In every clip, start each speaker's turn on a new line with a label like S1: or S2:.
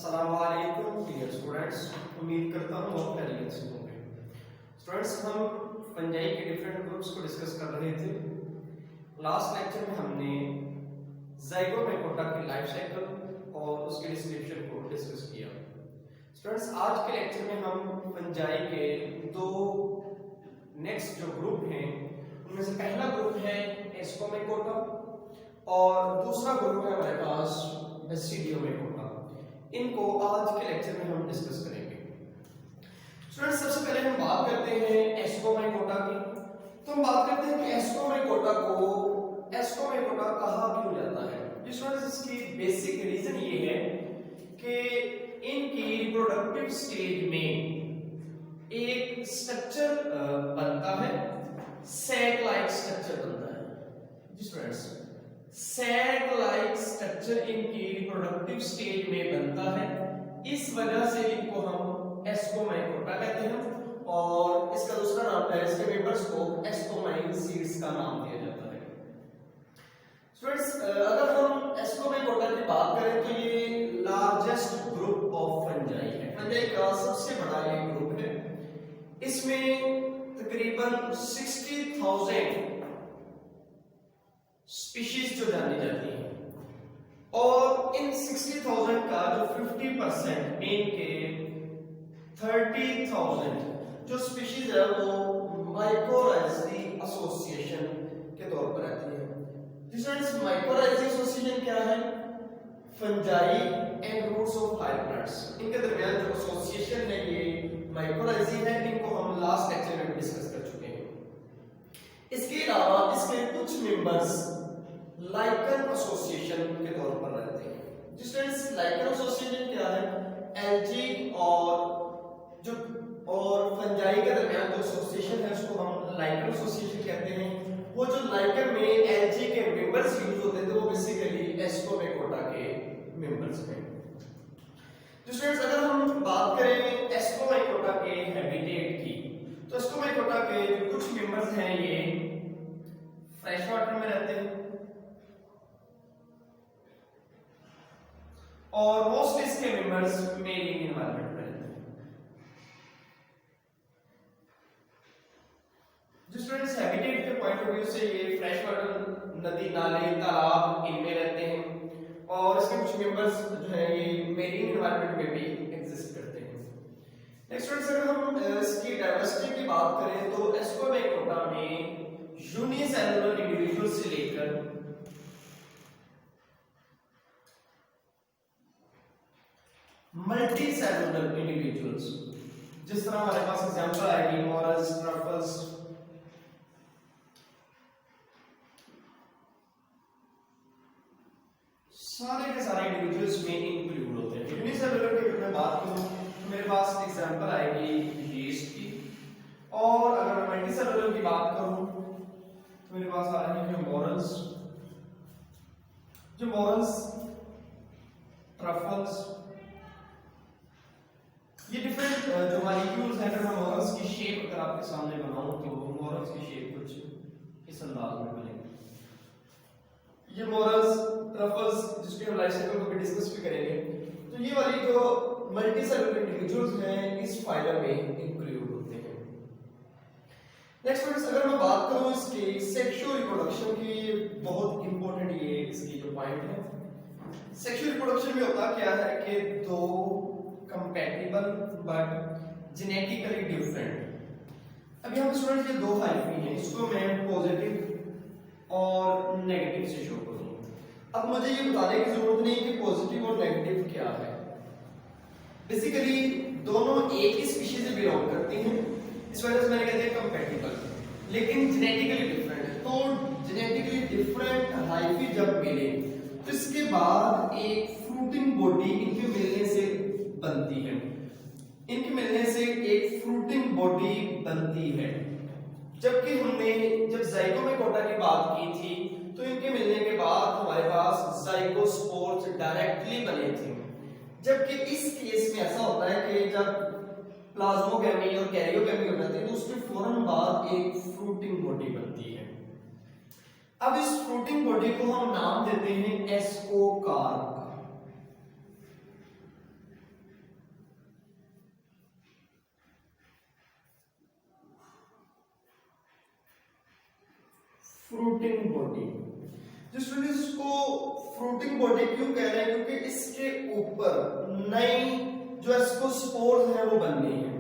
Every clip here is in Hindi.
S1: अस्सलामुअलैकुम डियर स्टूडेंट्स, उम्मीद करता हूँ आप खैरियत से होंगे। स्टूडेंट्स, हम फंजाई के डिफरेंट ग्रुप्स को डिस्कस कर रहे थे। लास्ट लेक्चर में हमने ज़ाइगोमेकोटा की लाइफ साइकिल और उसके डिस्क्रिप्शन को डिस्कस किया। स्टूडेंट्स, आज के लेक्चर में हम फंजाई के दो नेक्स्ट जो ग्रुप हैं उनमें से पहला ग्रुप है एस्कोमेकोटा और दूसरा ग्रुप है हमारे पास बेसिडियोमेकोटा। इनको आज के लेक्चर में हम डिस्कस करेंगे। स्टूडेंट्स, सबसे पहले हम बात करते हैं एस्कोमेकोटा की। तो हम बात करते हैं कि एस्कोमेकोटा कहा क्यों जाता है। स्टूडेंट्स, इसकी बेसिक रीजन ये है कि इनकी रिप्रोडक्टिव स्टेज में एक स्ट्रक्चर बनता है, सैक लाइक स्ट्रक्चर बनता है। स्टूडेंट्स, सैक लाइक स्ट्रक्चर इनकी रिप्रोडक्टिव स्टेज में बनता है, इस वजह से इनको हम एस्कोमेकोटा कहते हैं और इसका दूसरा नाम है, इसके मेंबर्स को एस्कोमाइन सीड्स का नाम दिया जाता है। स्टूडेंट्स, अगर हम एस्कोमेकोटा की बात करें तो ये लार्जेस्ट ग्रुप ऑफ फंजाई है, फंजाई का सबसे बड़ा ये ग्रुप है। इसमें तकरीबन 60,000 स्पीशीज जो जानी जाती है और इन 60,000 का जो 50% मीन के 30,000 जो स्पीशीज है वो माइकोराइजी एसोसिएशन के तौर पर आती है। स्टूडेंट्स, माइकोराइजी एसोसिएशन क्या है? Fungi and roots of higher plants, इनके दरमियान जो एसोसिएशन है ये माइकोराइजी है। इनको हम लास्ट लेक्चर में डिस्कस कर चुके हैं। इसके अलावा इसके कुछ मेंबर्स लाइकन एसोसिएशन के तौर पर रहते हैं। स्टूडेंट्स, लाइकन एसोसिएशन क्या है? एल्गी और फंजाई के दरमियान जो एसोसिएशन है उसको हम लाइकन एसोसिएशन कहते हैं। वो जो लाइकन में एल्गी के मेंबर्स यूज होते थे वो बेसिकली एस्कोमेकोटा के मेंबर्स हैं। स्टूडेंट्स, अगर हम बात करें एस्कोमेकोटा के हैबिटेट की तो एस्कोमेकोटा के जो कुछ मेंबर्स हैं ये फ्रेश वाटर में रहते हैं और मोस्ट इसके मेंबर्स मेरीन एनवायरनमेंट में रहते हैं। स्टूडेंट्स, हैबिटेट के पॉइंट ऑफ व्यू से ये फ्रेश वाटर, नदी, नाले, तालाब इनमें रहते हैं और इसके कुछ मेंबर्स जो है ये मेरीन एनवायरनमेंट में भी एग्जिस्ट करते हैं। नेक्स्ट स्टूडेंट्स, अगर हम इसकी डाइवर्सिटी की बात करें तो एस्कोमेकोटा में यूनिसेलुलर इंडिविजुअल से लेकर मल्टी सेलुलर इंडिविजुअल्स, जिस तरह हमारे पास एग्जांपल आएगी मोरल्स, ट्रफल्स, सारे के सारे इंडिविजुअल्स में इंक्लूड होते हैं। यूनिसेलुलर की अगर मैं बात करूं तो मेरे पास एग्जांपल आएगी यीस्ट की, और अगर मैं मल्टीसेलुलर की बात करूं तो मेरे पास आ रहे हैं मोरल्स, ट्रफल्स, ये डिफरेंट जो मॉलिक्यूल्स हैं। अगर मैं मोरल्स की शेप अगर आपके सामने बनाऊं तो मोरल्स की शेप कुछ इस अंदाज में बनेगी। ये मोरल्स, ट्रफल्स, जिसके हम लाइफ साइकिल को भी डिस्कस भी करेंगे, तो ये वाली जो मल्टीसेलुलर इंडिविजुअल्स हैं इस फाइलम में इंक्लूड होते हैं। नेक्स्ट फ्रेंड्स, अगर मैं बात करूं इसकी सेक्सुअल रिप्रोडक्शन की, बहुत इंपॉर्टेंट ये इसकी जो पॉइंट है। सेक्सुअल रिप्रोडक्शन में होता क्या है कि दो कंपैटिबल बट जेनेटिकली डिफरेंट, अभी हम स्टूडेंट्स ये दो हाइफी हैं, इसको मैं पॉजिटिव और नेगेटिव से शो करूंगा। अब मुझे ये बताने की जरूरत नहीं कि पॉजिटिव और नेगेटिव क्या है। बेसिकली दोनों एक ही स्पीशीज से बिलोंग करती हैं, इस वजह से मैंने कहते हैं कंपैटिबल, लेकिन जेनेटिकली डिफरेंट। तो जेनेटिकली डिफरेंट हाइफी जब मिले तो इसके बाद एक फ्रूटिंग बॉडी इनके मिलने से बनती है, इनके मिलने से एक फ्रूटिंग बॉडी बनती है। जबकि हमने जब ज़ाइगोमेकोटा की बात की थी तो इनके मिलने के बाद हमारे पास ज़ाइगोस्पोर्स डायरेक्टली बने थे, जबकि इस केस में ऐसा होता है कि जब प्लाज्मोगैमी और कैरियोगैमी हो जाती है तो उसके फौरन बाद एक फ्रूटिंग बॉडी बनती है। अब इस फ्रूटिंग बॉडी को हम नाम देते हैं एस्कोकार्प। Fruiting body. जिसमें इसको फ्रूटिंग बॉडी क्यों कह रहे हैं, क्योंकि इसके ऊपर नई जो एस्कोस्पोर्स है वो बननी है।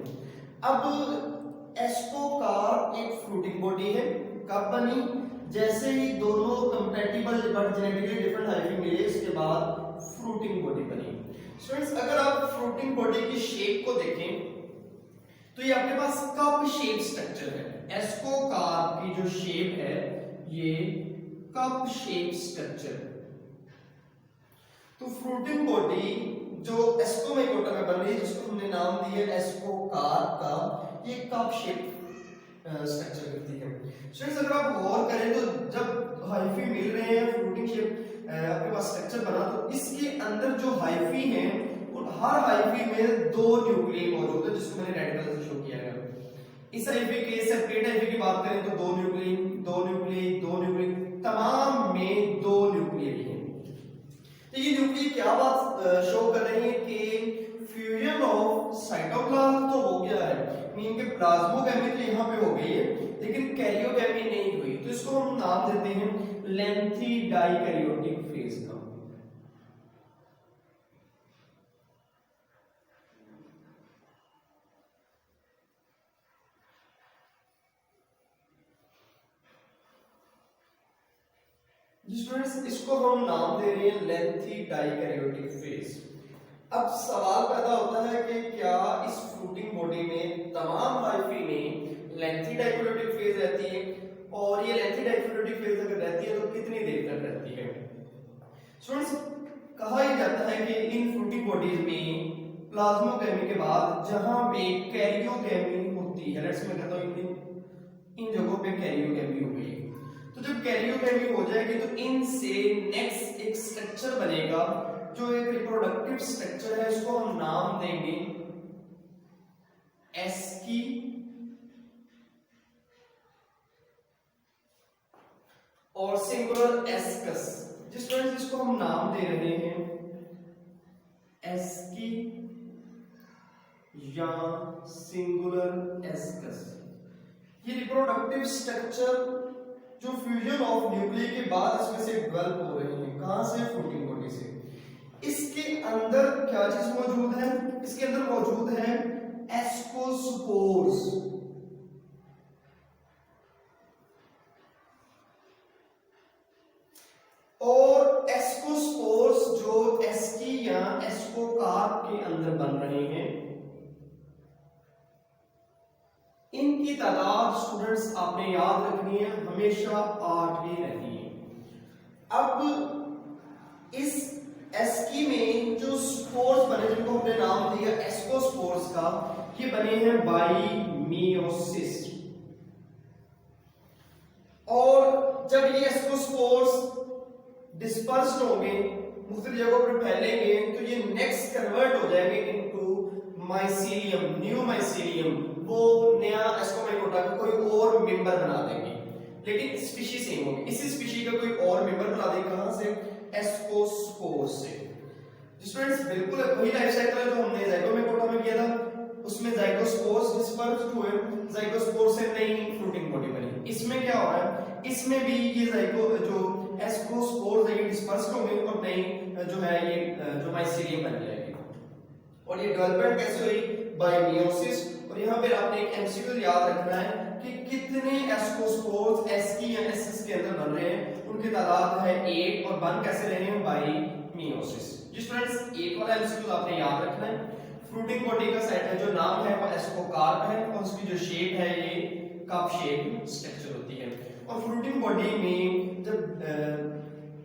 S1: अब एस्कोकार्प एक फ्रूटिंग बॉडी है, कब बनी, जैसे ही दोनों compatible but genetically different hyphae मिले इसके बाद फ्रूटिंग बॉडी बनी। स्टूडेंट्स अगर आप फ्रूटिंग बॉडी की शेप को देखें तो ये आपके पास कप शेप स्ट्रक्चर है। एस्कोकार्प की जो शेप है ये कप शेप स्ट्रक्चर। तो फ्रूटिंग बॉडी जो एस्कोमाइकोटा में बन रही है जिसको हमने नाम दिया एस्कोकार्प का, ये कप शेप स्ट्रक्चर करती है। स्टूडेंट्स अगर आप गौर करें तो जब हाइफी मिल रहे हैं फ्रूटिंग शेप आपके पास स्ट्रक्चर बना, तो इसके अंदर जो हाइफी हैं हर हाइफी में दो न्यूक्लियस मौजूद है जिसको मैंने रेड कलर से शो किया है। इस हाइफी के सेपरेट हाइफी की बात करें तो दो न्यूक्लियस तमाम में दो न्यूक्लियस हैं। तो ये न्यूक्लियस क्या बात शो कर रही है कि फ्यूजन ऑफ साइटोप्लाज्म तो हो गया है, मीन के प्लाज्मोगैमी तो यहाँ पे हो गई है लेकिन कैरियोगैमी नहीं हुई। तो इसको हम नाम देते हैं लेंथी डाइकैरियोटिक फेज का। स्टूडेंट्स इसको हम नाम दे रहे हैं लेंथी डाइकैरियोटिक फेज। अब सवाल पैदा होता है कि क्या इस फ्रूटिंग बॉडी में तमाम हाइफी में लेंथी डाइकैरियोटिक फेज रहती है, और ये लेंथी डाइकैरियोटिक फेज अगर रहती है तो कितनी देर तक रहती है। स्टूडेंट्स कहा यह जाता है कि इन फ्रूटिंग बॉडीज में प्लाज्मोगैमी के बाद जहां पे कैरियोगैमी होती है, लेट्स मैं कहता हूं इन जगहों पे कैरियोगैमी हो गई, तो जब कैरियोगैमी हो जाएगी तो इनसे नेक्स्ट एक स्ट्रक्चर बनेगा जो एक रिप्रोडक्टिव स्ट्रक्चर है, इसको हम नाम देंगे एस्की और सिंगुलर एस्कस। जिसको हम नाम दे रहे हैं एस्की या सिंगुलर एस्कस। ये रिप्रोडक्टिव स्ट्रक्चर जो फ्यूजन ऑफ न्यूक्लियस के बाद इसमें से डेवलप हो रहे हैं, कहां से, फ्रूटिंग बॉडी से। इसके अंदर क्या चीज मौजूद है, इसके अंदर मौजूद है एस्कोस्पोर्स। और एस्कोस्पोर्स जो एस्की या एस्कोकार्प के अंदर बन रहे हैं, इनकी तादाद स्टूडेंट्स आपने याद रखनी है, हमेशा 8 ही रहती है। अब इस एस्की में जो स्पोर्स बने जिनको हमने नाम दिया एस्कोस्पोर्स का, ये बने हैं बाई मियोसिस। और जब ये एस्कोस्पोर्स डिस्पर्स्ड होंगे, मुख्तलिफ जगहों पर फैलेंगे, तो ये नेक्स्ट कन्वर्ट हो जाएंगे इनटू माइसीलियम, न्यू माइसीलियम। वो नया एस्कोमाइकोटा का कोई और मेंबर बना देंगे, लेकिन स्पीशी सेम होगी। इसी स्पीशी का कोई और मेंबर बना देंगे, कहां से, एस्कोस्पोर से। स्टूडेंट्स बिल्कुल वही लाइफ साइकिल है जो हमने जाइगोमाइकोटा में किया था, उसमें जाइगोस्पोर्स डिस्पर्स्ड हुए, जाइगोस्पोर से नई फ्रूटिंग बॉडी बनी। इसमें क्या हो रहा है, इसमें भी ये जाइगो जो एस्कोस्पोर्स है ये डिस्पर्स्ड होंगे और नई जो है ये जो माइसीलियम बन जाएगी। और ये डेवलपमेंट कैसे हुई, बाय मियोसिस। और यहाँ पे आपने एक एमसीक्यू याद रखना है कि कितने एस्कोस्पोर्स एस्की या एसएस के अंदर बन रहे हैं, उनकी तादाद है 8 और बन कैसे रहे हैं, बाय मियोसिस। स्टूडेंट्स एक वाला एमसीक्यू आपने याद रखना है। फ्रूटिंग बॉडी का सेट है जो नाम है वो एस्कोकार्प है और उसकी जो शेप है ये कप शेप स्ट्रक्चर होती है। और फ्रूटिंग बॉडी में जब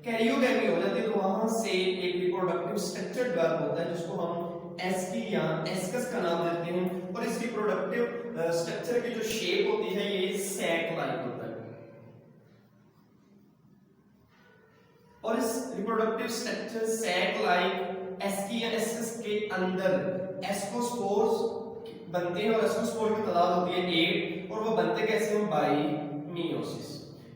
S1: कैरियोगैमी हो जाती है तो वहां से एक रिप्रोडक्टिव स्ट्रक्चर डेवलप होता है जिसको हम एस्की या एस्कस का नाम देते हैं। और इस रिप्रोडक्टिव स्ट्रक्चर की जो शेप होती है ये सैक लाइक होता है। और इस reproductive structure sac like asci या एस्कस के अंदर एस्कोस्पोर्स बनते हैं और एस्कोस्पोर की तादाद होती है 8 और वो बनते कैसे हैं, बाय मियोसिस।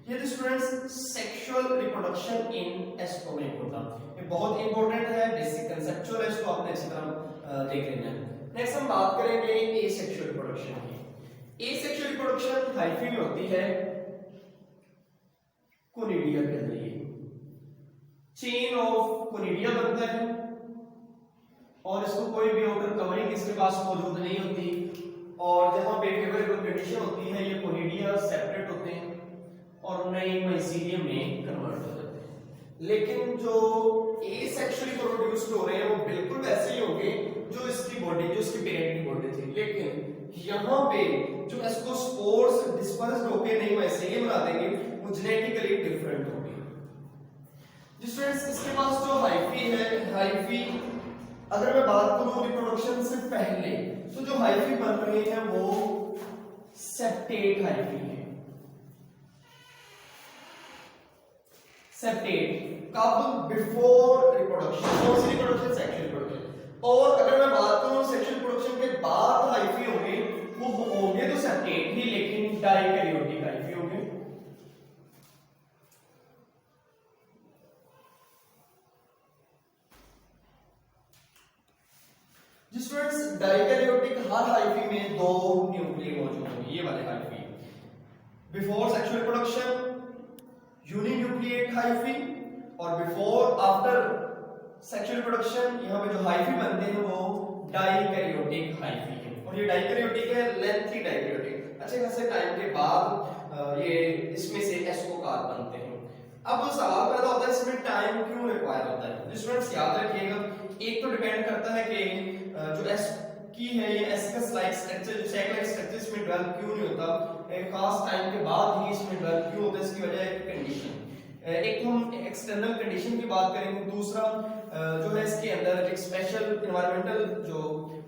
S1: ये तो students sexual reproduction in Ascomycota, ये बहुत इंपॉर्टेंट है, बेसिक कंसेप्चुअल है, इसको आपने अच्छी तरह देख लेना है। नेक्स्ट हम बात करेंगे एसेक्सुअल रिप्रोडक्शन की। एसेक्सुअल रिप्रोडक्शन हाइफी में होती है चेन ऑफ कोनिडिया बनता है और इसको कोई भी आउटर कवरिंग इसके पास मौजूद नहीं होती, और जहां पे फेवरेबल कंडीशन होती है ये कोनिडिया सेपरेट होते हैं और नए माइसीलियम में कन्वर्ट हो जाते हैं। लेकिन जो एसेक्सुअली प्रोड्यूस्ड हो रहे हैं वो बिल्कुल वैसे ही होंगे जो इसकी बॉडी, जो इसकी पेरेंट की बॉडी थी, लेकिन यहाँ पे जो इसको स्पोर्स डिस्पर्स होके नई माइसीलियम बना देंगे वो जेनेटिकली डिफरेंट होंगे। स्टूडेंट्स इसके पास जो हाइफी है, हाइफी अगर मैं बात करूं रिप्रोडक्शन से पहले, तो जो हाइफी बन रहे हैं वो सेप्टेट हाइफी है। सेप्टेट कब? बिफोर रिप्रोडक्शन, कौन सी रिप्रोडक्शन? Sexual reproduction. और अगर मैं बात करूं सेक्सुअल रिप्रोडक्शन के बाद हाइफी होंगे, वो होंगे तो सेप्टेट ही, लेकिन डाइकैरियोटिक हाइफी होंगे। स्टूडेंट्स डाइकैरियोटिक हर हाइफी में दो न्यूक्लियस मौजूद होंगे, ये वाले hyphae before sexual reproduction uninucleate hyphae, और बिफोर आफ्टर सेक्सुअल रिप्रोडक्शन यहाँ पे जो हाइफी बनते हैं वो डाइकैरियोटिक हाइफी है। और ये डाइकैरियोटिक है, लेंथी डाइकैरियोटिक, अच्छे खासे टाइम के बाद ये इसमें से एस्कोकार बनते हैं। अब सवाल पैदा होता है इसमें टाइम क्यों रिक्वायर होता है? स्टूडेंट्स याद रखिएगा, एक तो डिपेंड करता है कि जो एस की है ये एस्कस लाइक स्ट्रक्चर, जो सेक लाइक स्ट्रक्चर इसमें डेवलप क्यों नहीं होता, एक खास टाइम के बाद ही इसमें डेवलप क्यों होता है, इसकी वजह है कंडीशन। एक तो हम एक्सटर्नल कंडीशन की बात करेंगे, दूसरा जो है इसके अंदर एक स्पेशल एनवायरमेंटल जो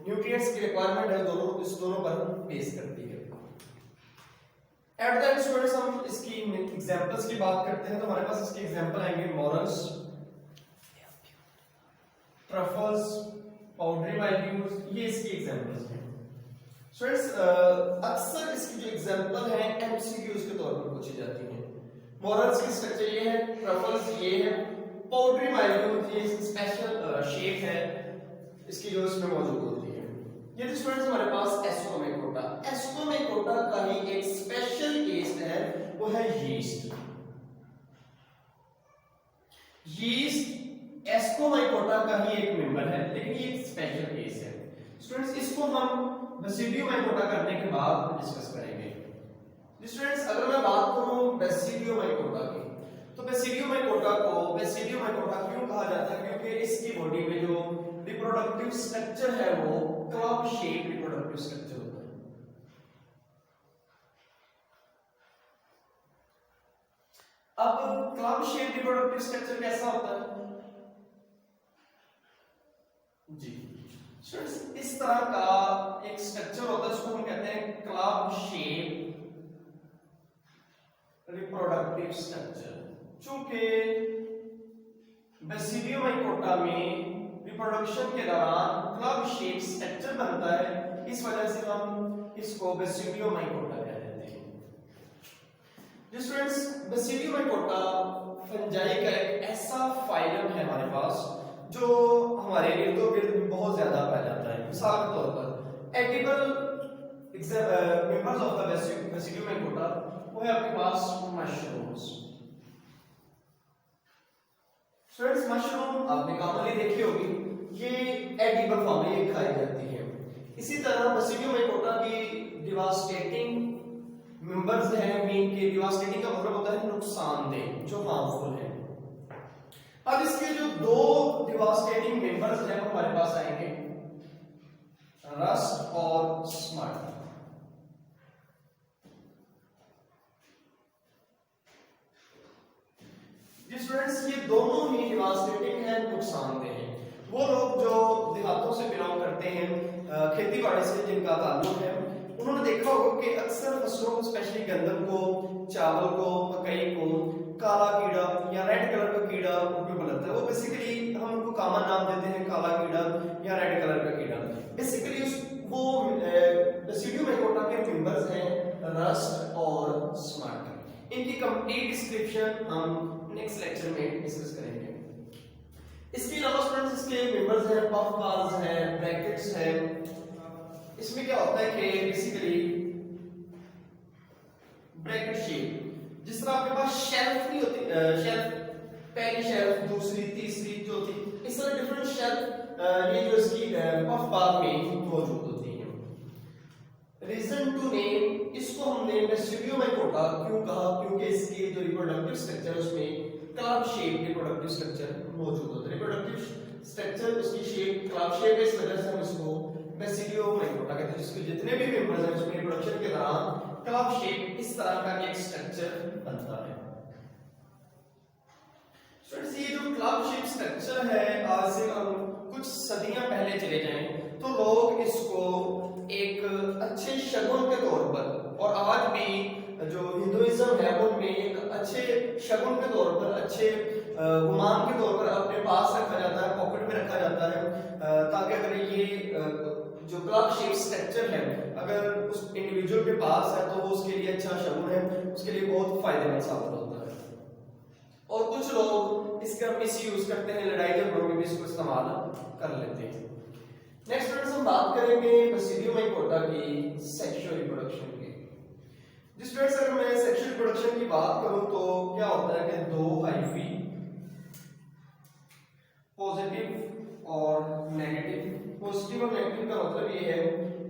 S1: न्यूट्रिएंट्स की रिक्वायरमेंट है, दोनों इस दोनों पर बेस करती है। एट द एंड स्टूडेंट्स हम इसकी एग्जांपल्स की बात करते हैं, तो हमारे पास इसके एग्जांपल आएंगे मोरल्स, ट्रफल्स, पाउडरी माइल्ड्यूज, ये इसकी एग्जांपल्स हैं। स्टूडेंट्स अक्सर इसकी जो एग्जांपल है एमसीक्यूज के तौर पर पूछी जाती हैं। मोरल्स की स्ट्रक्चर ये है, ट्रफल्स ये है, पाउडरी माइल्ड्यूज ये स्पेशल शेप है इसकी जो इसमें मौजूद होती है। ये स्टूडेंट्स हमारे पास एस्कोमेकोटा, एस्कोमेकोटा का ही एक स्पेशल केस है, वो है यीस्ट। यीस्ट एस्कोमाइकोटा का ही एक मेंबर है, लेकिन ये एक स्पेशल केस है। स्टूडेंट्स इसको हम बेसिडियोमाइकोटा करने के बाद डिस्कस करेंगे। स्टूडेंट्स अगर मैं बात करूं बेसिडियोमाइकोटा की, तो बेसिडियोमाइकोटा को बेसिडियोमाइकोटा क्यों कहा जाता है? क्योंकि इसकी बॉडी में जो रिप्रोडक्टिव स्ट्रक्चर है वो क्लब शेप रिप्रोडक्टिव स्ट्रक्चर होता है। अब क्लब शेप रिप्रोडक्टिव स्ट्रक्चर कैसा होता है जी? स्टूडेंट्स इस तरह का एक स्ट्रक्चर होता है, इसको हम कहते हैं क्लब शेप रिप्रोडक्टिव स्ट्रक्चर। चूंकि बेसिडियोमाइकोटा में रिप्रोडक्शन के दौरान क्लब शेप स्ट्रक्चर बनता है, इस वजह से हम इसको बेसिडियोमाइकोटा कह देते हैं। स्टूडेंट्स बेसिडियोमाइकोटा फंजाई का एक ऐसा फाइलम है हमारे पास जो हमारे इर्द गिर्द बहुत ज्यादा पाया जाता है। मिसाल के तौर पर edible members of the Basidiomycota वो है आपके पास मशरूम्स। स्टूडेंट्स मशरूम आपने कॉमनली देखी होगी, ये एडिबल फॉर्म में खाई जाती है। इसी तरह बेसिडियोमाइकोटा की डिवास्टेटिंग मेंबर्स हैं, मीन के डिवास्टेटिंग का मतलब होता है नुकसानदेह, जो हार्मफुल है। अब इसके जो दो डिवास्टेटिंग मेंबर्स हैं वो हमारे पास आएंगे, रस्ट और स्मट। स्टूडेंट्स ये दोनों ही डिवास्टेटिंग है, नुकसानदेह है। वो लोग जो देहातों से बिलोंग करते हैं, खेती बाड़ी से जिनका ताल्लुक है, उन्होंने देखा होगा कि अक्सर फसलों को, स्पेशली गंदम को, चावल को, मकई को काला कीड़ा या रेड कलर का कीड़ा उनको बनता है। वो बेसिकली हम उनको कॉमन नाम देते हैं काला कीड़ा या रेड कलर का कीड़ा। बेसिकली वो बेसिडियोमाइकोटा के मेंबर्स हैं रस्ट और स्मट। इनकी कंप्लीट डिस्क्रिप्शन हम नेक्स्ट लेक्चर में डिस्कस करेंगे। इसके अलावा स्टूडेंट्स इसके मेंबर्स हैं, पफ बाल्स हैं, ब्रैकेट्स हैं। इसमें क्या होता है कि बेसिकली ब्रैकेट शेप, जिस तरह आपके पास शेल्फ नहीं होती, शेल्फ पहली शेल्फ, दूसरी, तीसरी, चौथी, इस तरह डिफरेंट शेल्फ ये जो इसकी पफ बाग में मौजूद होती है। रीजन टू नेम, इसको हमने बेसिडियोमाइकोटा क्यों कहा, क्योंकि इसके जो रिप्रोडक्टिव स्ट्रक्चर है उसमें क्लब शेप रिप्रोडक्टिव स्ट्रक्चर मौजूद होता है। रिप्रोडक्टिव स्ट्रक्चर उसकी शेप क्लब शेप है, इस वजह से हम इसको बेसिडियोमाइकोटा कहते हैं, जिसके जितने भी मेंबर्स हैं उसमें रिप्रोडक्शन के दौरान क्लब शेप इस तरह का एक स्ट्रक्चर बनता है। स्टूडेंट्स ये जो क्लब शेप स्ट्रक्चर है, आज से हम कुछ सदियां पहले चले जाएं तो लोग इसको एक अच्छे शगुन के तौर पर, और आज भी जो हिंदुइज्म है उनमें एक अच्छे शगुन के तौर पर, अच्छे गुमान के तौर पर अपने पास रखा जाता है, पॉकेट में रखा जाता है, ताकि अगर ये जो क्लब शेप स्ट्रक्चर है अगर उस इंडिविजुअल के पास है तो उसके लिए अच्छा शगुन है, उसके लिए बहुत फायदेमंद साबित होता है। और कुछ लोग इसका मिसयूज करते हैं, लड़ाई झगड़ों में भी इसको इस्तेमाल कर लेते हैं। नेक्स्ट फ्रेंड्स हम बात करेंगे बेसिडियोमाइकोटा की सेक्सुअल रिप्रोडक्शन की। जिस फ्रेंड्स अगर मैं सेक्सुअल रिप्रोडक्शन की बात करूं तो क्या होता है कि दो हाइफी पॉजिटिव और नेगेटिव, पॉजिटिव और नेगेटिव का मतलब ये है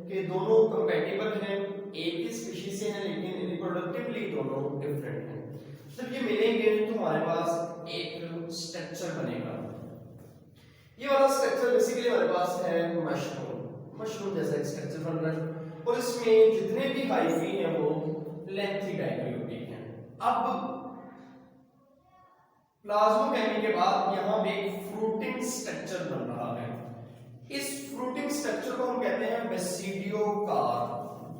S1: कि दोनों कंपैटिबल हैं, एक ही स्पीशीज से हैं लेकिन रिप्रोडक्टिवली दोनों डिफरेंट हैं। जब ये मिलेंगे तो हमारे पास एक स्ट्रक्चर बनेगा। ये वाला स्ट्रक्चर बेसिकली हमारे पास है मशरूम जैसा एक स्ट्रक्चर बन रहा है, और इसमें जितने भी हाइफी हैं वो लेंथी डायग्लोटिक हैं। अब प्लाज्मोकेमी के बाद यहाँ पे एक फ्रूटिंग स्ट्रक्चर बन रहा है। इस फ्रूटिंग स्ट्रक्चर को हम कहते हैं बेसिडियोकार्प।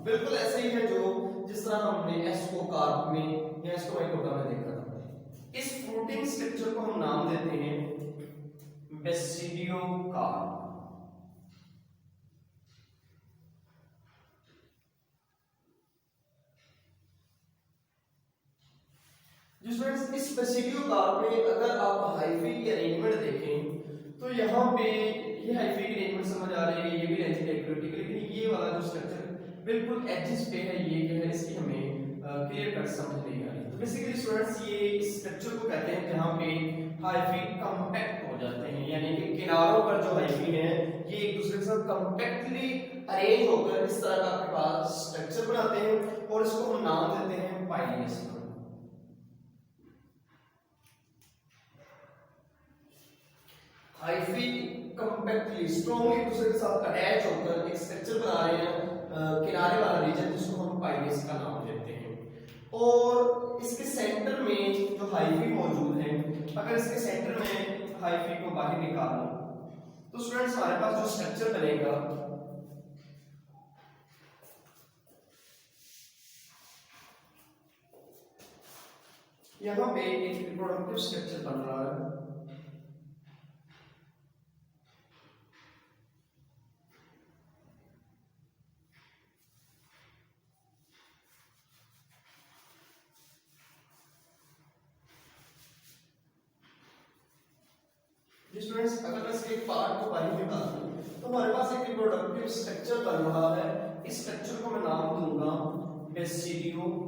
S1: बिल्कुल ऐसे ही है जो जिस तरह हमने एस्कोकार्प में या एस्कोमाइकोटा में देखा था। इस फ्रूटिंग स्ट्रक्चर को हम नाम देते हैं बेसिडियोकार्प। जिस फ्रेंड्स इस बेसिडियोकार्प में अगर आप हाइफी की अरेंजमेंट देखें तो यहाँ पे ये हाइफी की अरेंजमेंट समझ आ रही है, ये भी लेंथी डायग्लोटिक, लेकिन ये वाला जो स्ट्रक्चर बिल्कुल एजेस पे है, ये क्या है इसकी हमें क्लियर कट समझ नहीं आ रही। तो बेसिकली स्टूडेंट्स ये इस स्ट्रक्चर को कहते हैं जहाँ पे हाइफी कंपैक्ट हो जाते हैं, यानी कि किनारों पर जो हाइफी है ये एक दूसरे के साथ कंपैक्टली अरेंज होकर इस तरह का आपके पास स्ट्रक्चर बनाते हैं, और इसको हम नाम देते हैं पाइलेस्टम। हाइफी कंपैक्टली स्ट्रॉन्गली एक दूसरे के साथ अटैच होकर एक स्ट्रक्चर बना रहे हैं, किनारे वाला रीजन जिसको हम पाइलेस का नाम देते हैं। और इसके सेंटर में जो हाइफी मौजूद है, अगर इसके सेंटर में हाइफी को बाहर निकालो तो स्टूडेंट्स हमारे पास जो स्ट्रक्चर बनेगा यहाँ पे एक रिप्रोडक्टिव स्ट्रक्चर बन रहा है। स्टूडेंट्स अगर मैं इसके एक पार्ट को बाहर निकाल दूं तो हमारे पास एक रिप्रोडक्टिव स्ट्रक्चर बन रहा है। इस स्ट्रक्चर को मैं नाम दूंगा बेसिडियम।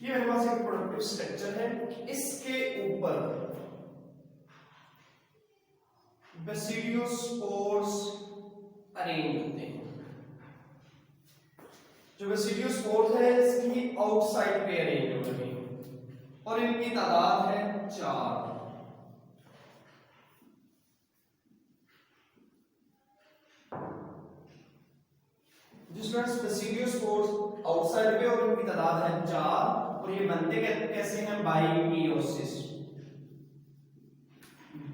S1: ये मेरे पास एक रिप्रोडक्टिव स्ट्रक्चर है, इसके ऊपर बेसिडियोस्पोर्स अरेंज होते हैं। जो बेसिडियोस्पोर्स है इसकी आउटसाइड पे अरेंज हो रही है और इनकी तादाद है 4। जिसमें बेसिडियोस्पोर्स आउटसाइड पे और इनकी तादाद है 4, और ये बनते कैसे हैं? Bye meiosis.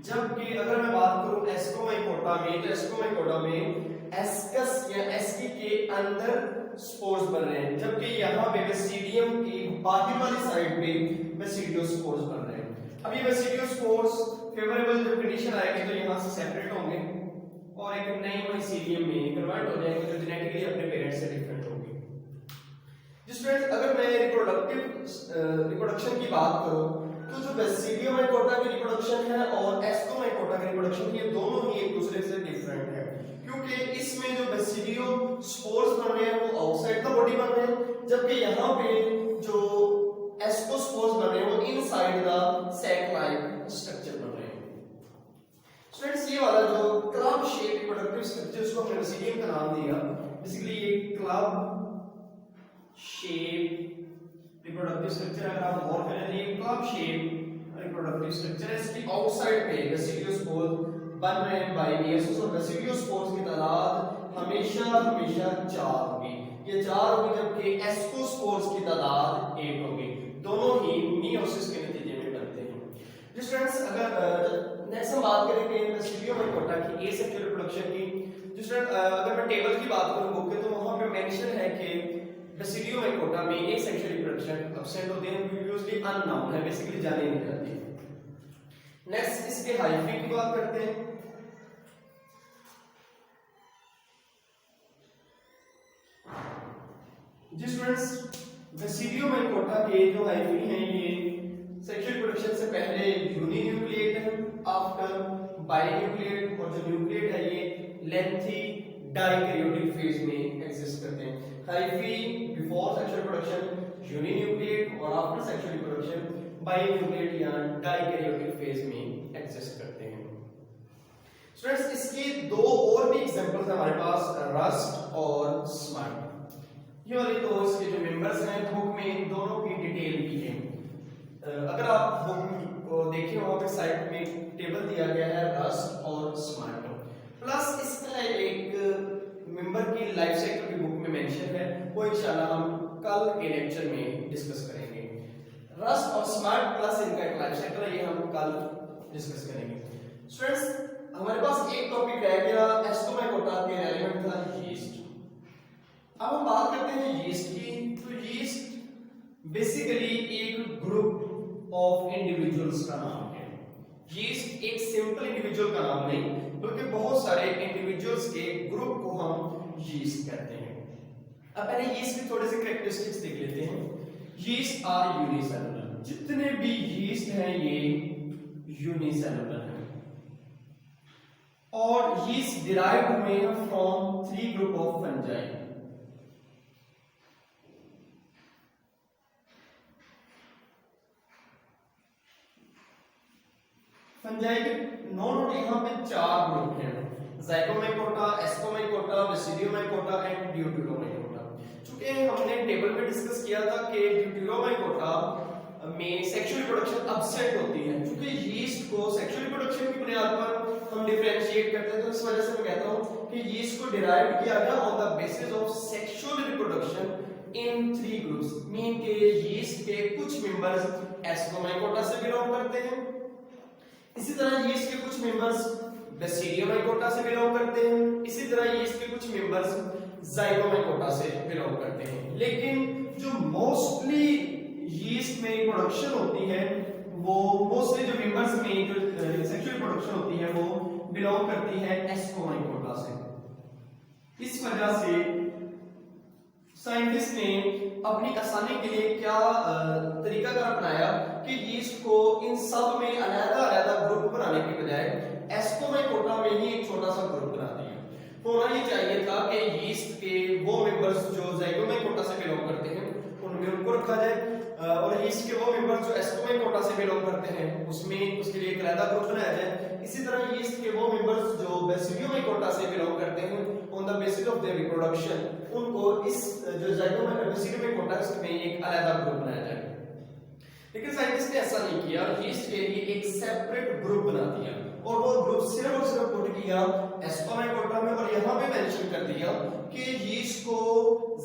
S1: जबकि अगर मैं बात करूं एस्कोमाइकोटा में, तो एस्कोमाइकोटा में एस्कस या एस्की के अंदर स्पोर्स बन रहे हैं, जबकि यहाँ पे बेसिडियम की बाहर वाली साइड पे बेसिडियोस्पोर्स बन रहे हैं। अब ये बेसिडियोस्पोर्स फेवरेबल जब कंडीशन आएगी तो यहाँ से सेपरेट होंगे और एक नई माइसीलियम में कन्वर्ट हो जाएंगे, जो जेनेटिकली अपने पेरेंट्स से डिफरेंट होंगे। जिस फ्रेंड्स अगर मैं रिप्रोडक्शन की बात करूं तो जो बेसिडियोमाइकोटा की रिप्रोडक्शन है और एस्कोमाइकोटा की रिप्रोडक्शन, ये दोनों ही एक दूसरे से डिफरेंट है, क्योंकि इसमें जो बेसिडियोस्पोर्स बन रहे हैं वो आउटसाइड द बॉडी बन रहे हैं, जबकि यहाँ पे जो एस्कोस्पोर्स बन रहे हैं वो inside the sac like structure बन रहे हैं। स्टूडेंट्स ये वाला जो क्लब शेप रिप्रोडक्टिव स्ट्रक्चर उसको हमने बेसिडियम का नाम दिया। बेसिकली ये क्लब शेप रिप्रोडक्टिव स्ट्रक्चर अगर आप गौर करें तो ये क्लब शेप रिप्रोडक्टिव स्ट्रक्चर है। इसकी आउटसाइड पे बेसिडियोस्पोर बन रहे हैं बाय मेयोसिस और बेसिडियोस्पोर्स की तादाद हमेशा 4 होगी। ये 4 होगी जबकि एस्कोस्पोर्स की तादाद 1 होगी। दोनों ही मेयोसिस के नतीजे में बनते हैं। जो स्टूडेंट्स अगर नेक्स्ट हम बात करेंगे बेसिडियम माइकोटा की एसेक्सुअल रिप्रोडक्शन की। जो स्टूडेंट अगर मैं टेबल की बात करूं बुक के तो वहां पे मेंशन है कि बेसिडियम माइकोटा में एसेक्सुअल रिप्रोडक्शन एब्सेंट होते हैं, यूजुअली अननोन है, बेसिकली जाने नहीं जाती। नेक्स्ट इसके हाइफी की बात करते हैं। जी स्टूडेंट्स बेसिडियम माइकोटा के जो हाइफी हैं ये सेक्सुअल रिप्रोडक्शन से पहले यूनिन्यूक्लिएट है, आफ्टर बाइन्यूक्लिएट, और जो न्यूक्लिएट है ये लेंथी डाइकैरियोटिक फेज में एग्जिस्ट करते हैं। Hyphae before sexual reproduction uninucleate और आफ्टर सेक्सुअल रिप्रोडक्शन बाइन्यूक्लिएट या डाइकैरियोटिक फेज में एग्जिस्ट करते हैं। स्टूडेंट्स इसके दो और भी एग्जांपल्स हमारे पास, रस्ट और स्मार्ट। ये वाली तो इसके जो मेंबर्स हैं बुक में इन दोनों की डिटेल भी है। अगर आप बुक को देखें वहां पे साइड में टेबल दिया गया है रस्ट और स्मार्ट, प्लस इसका एक मेंबर की लाइफ साइकिल की बुक में मेंशन है, वो इंशाल्लाह हम कल के लेक्चर में डिस्कस करेंगे। रस्ट और स्मार्ट प्लस इनका एक लाइफ साइकिल है, ये हम कल डिस्कस करेंगे। स्टूडेंट्स हमारे पास एक टॉपिक रह गया एस्कोमाइकोटा के एलिमेंट था यीस्ट। अब हम बात करते हैं यीस्ट की। तो यीस्ट बेसिकली एक ग्रुप ऑफ इंडिविजुअल्स का नाम है। यीस्ट एक सिंपल इंडिविजुअल का नाम नहीं बल्कि बहुत सारे इंडिविजुअल्स के ग्रुप को हम यीस्ट कहते हैं। अब पहले यीस्ट की थोड़ी सी कैरेक्टरिस्टिक्स देख लेते हैं। यीस्ट आर यूनिसेलुलर, जितने भी यीस्ट हैं ये यूनिसेलुलर हैं, और यीस्ट डिराइव्ड हुए हैं from 3 group of fungi. Fungi के नोट यहाँ पे 4 ग्रुप हैं, ज़ाइगोमाइकोटा, एस्कोमाइकोटा, बेसिडियोमाइकोटा एंड ड्यूटेरोमाइकोटा। चूंकि हमने टेबल में डिस्कस किया था कि ड्यूटेरोमाइकोटा में सेक्सुअल रिप्रोडक्शन एब्सेंट होती है, क्योंकि यीस्ट को सेक्सुअल रिप्रोडक्शन की बुनियाद पर हम डिफरेंशिएट करते हैं, तो इस वजह से मैं कहता हूं कि यीस्ट को डिराइव किया गया on the basis of sexual reproduction in 3 groups. Mean के यीस्ट के कुछ मेंबर्स एस्कोमाइकोटा से बिलोंग करते हैं, इसी तरह यीस्ट के कुछ मेंबर्स बेसिडियोमाइकोटा से बिलोंग करते हैं, इसी तरह यीस्ट के कुछ मेंबर्स ज़ाइगोमाइकोटा से बिलोंग करते हैं। लेकिन जो मोस्टली यीस्ट में प्रोडक्शन होती है वो मोस्टली जो मेंबर्स में जो सेक्सुअल प्रोडक्शन होती है वो बिलोंग करती है एस्कोमाइकोटा से। इस वजह से साइंटिस्ट ने अपनी आसानी के लिए क्या तरीकाकार अपनाया कि यीस्ट को इन सब में अलग-अलग ग्रुप बनाने के बजाय एस्कोमाइकोटा में ही एक छोटा सा ग्रुप बना दिया। होना ये चाहिए था कि यीस्ट के वो मेंबर्स जो ज़ाइगोमाइकोटा से बिलोंग करते हैं उनमें उनको रखा जाए, और यीस्ट के वो मेंबर्स जो एस्कोमाइकोटा से बिलोंग करते हैं उसमें उसके लिए एक अलग ग्रुप बनाया जाए। इसी तरह यीस्ट के वो मेंबर्स जो बेसिडियोमाइकोटा से बिलोंग करते हैं on the basis of their reproduction उनको इस जो बेसिडियोमाइकोटा में एक अलग ग्रुप बनाया जाए। लेकिन साइंटिस्ट ने ऐसा नहीं किया, यीस्ट के लिए एक सेपरेट ग्रुप बना दिया और वो ग्रुप सिर्फ और सिर्फ पुट किया एस्कोमाइकोटा में, और यहाँ पे मेंशन कर दिया कि यीस्ट को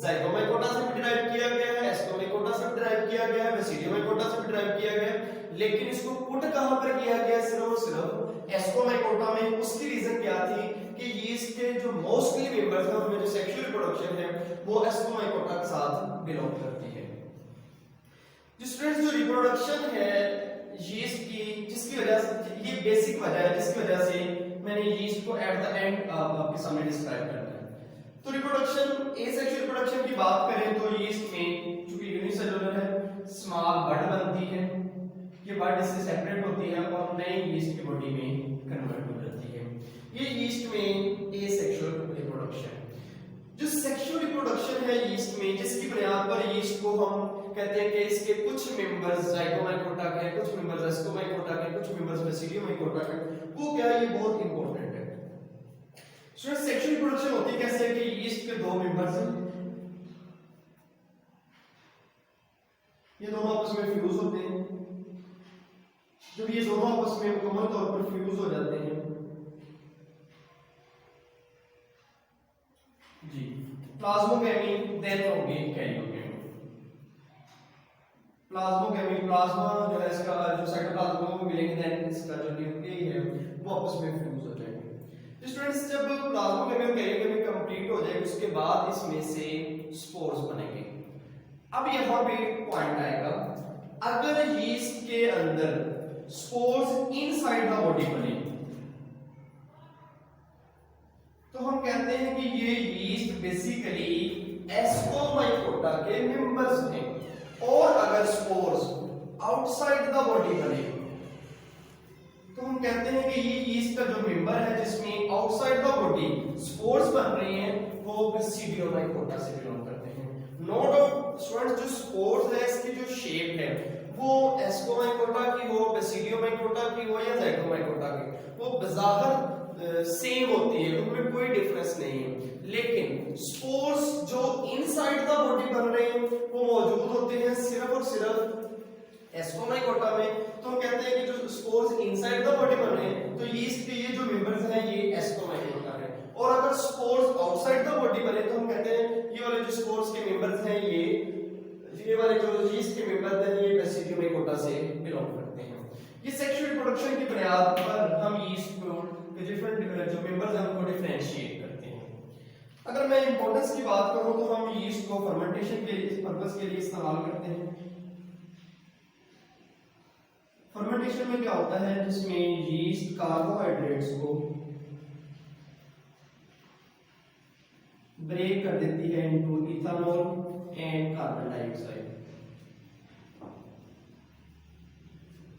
S1: ज़ाइगोमाइकोटा से भी डिराइव किया गया है, एस्कोमाइकोटा से भी डिराइव किया गया है, बेसिडियोमाइकोटा से भी डिराइव किया गया है, लेकिन इसको पुट कहां पर किया गया सिर्फ और सिर्फ एस्कोमाइकोटा में। उसकी रीजन क्या थी कि यीस्ट के जो मोस्टली मेंबर्स हैं उनमें जो सेक्सुअल रिप्रोडक्शन है वो एस्कोमाइकोटा के साथ बिलोंग करती है। जो स्टूडेंट्स जो रिप्रोडक्शन है यीस्ट की, जिसकी वजह से ये बेसिक वजह है जिसकी वजह से मैंने यीस्ट को एट द एंड आपके सामने डिस्क्राइब करना है। तो रिप्रोडक्शन एसेक्सुअल रिप्रोडक्शन की बात करें तो यीस्ट में चूंकि यूनिसेलुलर है, स्मॉल बड बनती है, ये बड इससे सेपरेट होती है और नई यीस्ट की बॉडी में कन्वर्ट हो जाती है। ये यीस्ट में एसेक्सुअल रिप्रोडक्शन। जो सेक्सुअल रिप्रोडक्शन है यीस्ट में, जिसकी बुनियाद पर यीस्ट को हम कहते हैं कि इसके कुछ मेंबर्स जाइगोमाइकोटा के, कुछ मेंबर्स एस्कोमाइकोटा के, कुछ मेंबर्स बेसिडियोमाइकोटा के, वो क्या है, ये बहुत इंपॉर्टेंट है। स्टूडेंट सेक्सुअल रिप्रोडक्शन होती कैसे है कि यीस्ट के दो मेंबर्स हैं, ये दोनों आपस में फ्यूज होते हैं। जब ये दोनों आपस में मुकम्मल तौर पर फ्यूज हो जाते हैं जी, प्लाज्मोगेमी देन होगी कैरियोगेमी। प्लाज्मोगेमी, प्लाज्मा जो है इसका जो साइटोप्लाज्म में मिलेंगे, देन इसका जो न्यूक्लियस है वो आपस में फ्यूज हो जाएंगे। स्टूडेंट्स जब प्लाज्मोगेमी और कैरियोगेमी कंप्लीट हो जाएगी उसके बाद इसमें से स्पोर्स बनेंगे। अब यहाँ पे पॉइंट आएगा, अगर यीस्ट के अंदर स्पोर्स इनसाइड द बॉडी बने तो हम कहते हैं कि ये यीस्ट बेसिकली एस्कोमाइकोटा के मेंबर्स हैं। और अगर स्पोर्स आउटसाइड द बॉडी बने तो हम कहते हैं कि ये यीस्ट का जो मेंबर है जिसमें आउटसाइड द बॉडी स्पोर्स बन रहे हैं वो बेसिडियोमाइकोटा से बिलोंग करते हैं। नो डाउट स्टूडेंट्स, जो स्पोर्स है इसकी जो शेप है वो एस्कोमाइकोटा की हो, बेसिडियोमाइकोटा की हो या जाइगोमाइकोटा की, वो बज़ाहिर सेम होती है, उनमें कोई डिफरेंस नहीं है। लेकिन स्पोर्स जो इनसाइड द बॉडी बन रहे हैं वो मौजूद होते हैं सिर्फ और सिर्फ एस्कोमाइकोटा में। तो हम कहते हैं कि जो स्पोर्स इनसाइड द बॉडी बन रहे हैं तो यीस्ट के ये जो मेंबर्स हैं ये एस्कोमाइकोटा है। और अगर स्पोर्स आउटसाइड द बॉडी बने तो हम कहते हैं ये वाले जो स्पोर्स के मेंबर्स हैं ये वाले जो यीस्ट के मेंबर्स हैं ये बेसिडियोमाइकोटा से बिलोंग करते हैं। ये सेक्सुअल रिप्रोडक्शन की बुनियाद पर हम यीस्ट को डिफरेंट जो मेंबर्स हैं उनको डिफरेंशिएट करते हैं। अगर मैं इंपॉर्टेंस की बात करूं तो हम यीस्ट को फर्मेंटेशन के पर्पस के लिए इस्तेमाल करते हैं। फर्मेंटेशन में क्या होता है, जिसमें यीस्ट कार्बोहाइड्रेट्स को ब्रेक कर देती है into ethanol and carbon dioxide.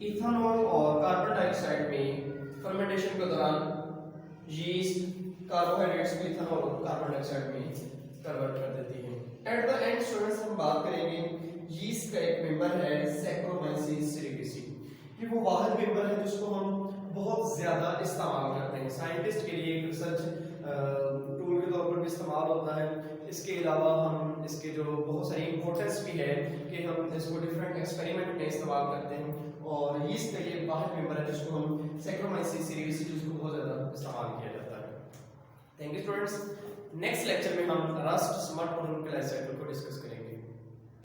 S1: Ethanol और कार्बन डाइऑक्साइड में फर्मेंटेशन के दौरान यीस्ट कार्बोहाइड्रेट्स को इथेनॉल और कार्बन डाइऑक्साइड में कन्वर्ट कर देती है। एट द एंड स्टूडेंट्स हम बात करेंगे यीस्ट का एक मेंबर है सैक्रोमाइसिस सेरेविसी। ये वो वाहिद मेंबर है जिसको हम बहुत ज्यादा इस्तेमाल करते हैं, साइंटिस्ट के लिए एक रिसर्च टूल के तौर पर भी इस्तेमाल होता है। इसके अलावा हम इसके जो बहुत सारी इंपॉर्टेंस भी है कि हम इसको डिफरेंट एक्सपेरिमेंट में इस्तेमाल करते हैं। और यीस्ट का ये वाहिद मेंबर है जिसको हम सैक्रोमाइसिस सेरेविसी जिसको बहुत ज्यादा इस्तेमाल किया जाता है। Thank you students, next lecture में हम रस्ट, स्मट और उनके लाइफ साइकिल को डिस्कस करेंगे।